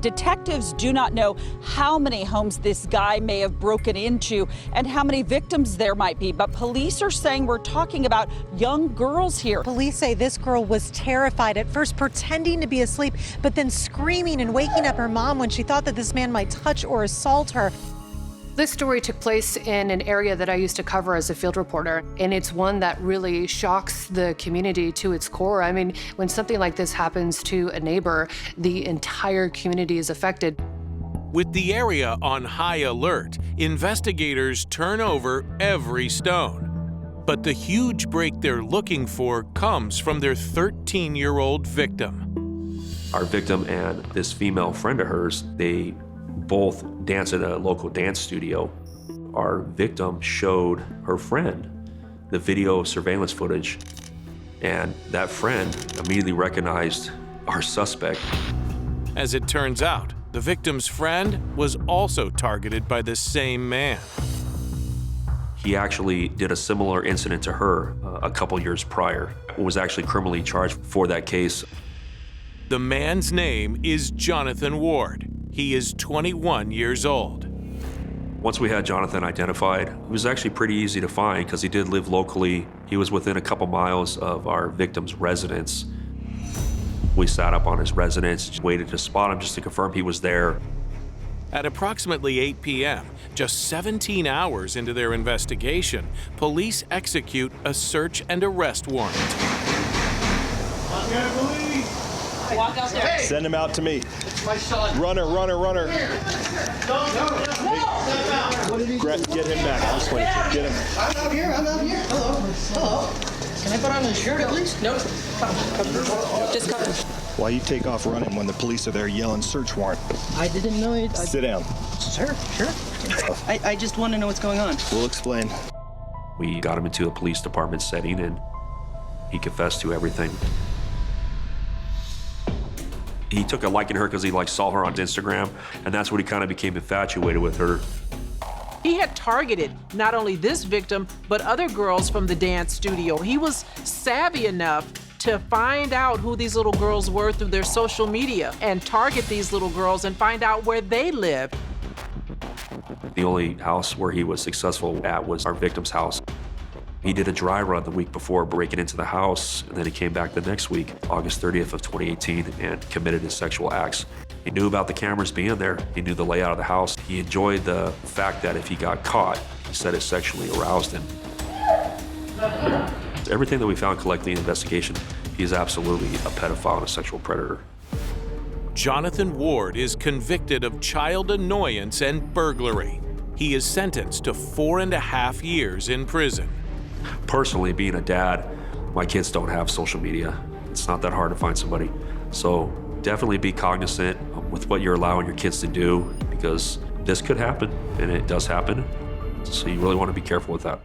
detectives do not know how many homes this guy may have broken into and how many victims there might be, but police are saying we're talking about young girls here. Police say this girl was terrified, at first pretending to be asleep, but then screaming and waking up her mom when she thought that this man might touch or assault her. This story took place in an area that I used to cover as a field reporter, and it's one that really shocks the community to its core. I mean, when something like this happens to a neighbor, the entire community is affected. With the area on high alert, investigators turn over every stone. But the huge break they're looking for comes from their 13-year-old victim. Our victim and this female friend of hers, they both dance at a local dance studio. Our victim showed her friend the video surveillance footage, and that friend immediately recognized our suspect. As it turns out, the victim's friend was also targeted by the same man. He actually did a similar incident to her a couple years prior. Was actually criminally charged for that case. The man's name is Jonathan Ward. He is 21 years old. Once we had Jonathan identified, it was actually pretty easy to find because he did live locally. He was within a couple miles of our victim's residence. We sat up on his residence, waited to spot him just to confirm he was there. At approximately 8 p.m., just 17 hours into their investigation, police execute a search and arrest warrant. Walk out there. Send him out to me. It's my son. Runner. No. Get him back. This way. Get him. I'm out here. Hello. Can I put on a shirt at least? No. Come. Just come. Why you take off running when the police are there yelling search warrant? I didn't know it. Sit down. Sure. I just want to know what's going on. We'll explain. We got him into a police department setting, and he confessed to everything. He took a liking to her because he saw her on Instagram, and that's when he kind of became infatuated with her. He had targeted not only this victim, but other girls from the dance studio. He was savvy enough to find out who these little girls were through their social media and target these little girls and find out where they lived. The only house where he was successful at was our victim's house. He did a dry run the week before breaking into the house, and then he came back the next week, August 30th of 2018, and committed his sexual acts. He knew about the cameras being there. He knew the layout of the house. He enjoyed the fact that if he got caught, he said it sexually aroused him. Everything that we found collectively in the investigation, he is absolutely a pedophile and a sexual predator. Jonathan Ward is convicted of child annoyance and burglary. He is sentenced to 4.5 years in prison. Personally, being a dad, my kids don't have social media. It's not that hard to find somebody. So definitely be cognizant with what you're allowing your kids to do, because this could happen, and it does happen. So you really want to be careful with that.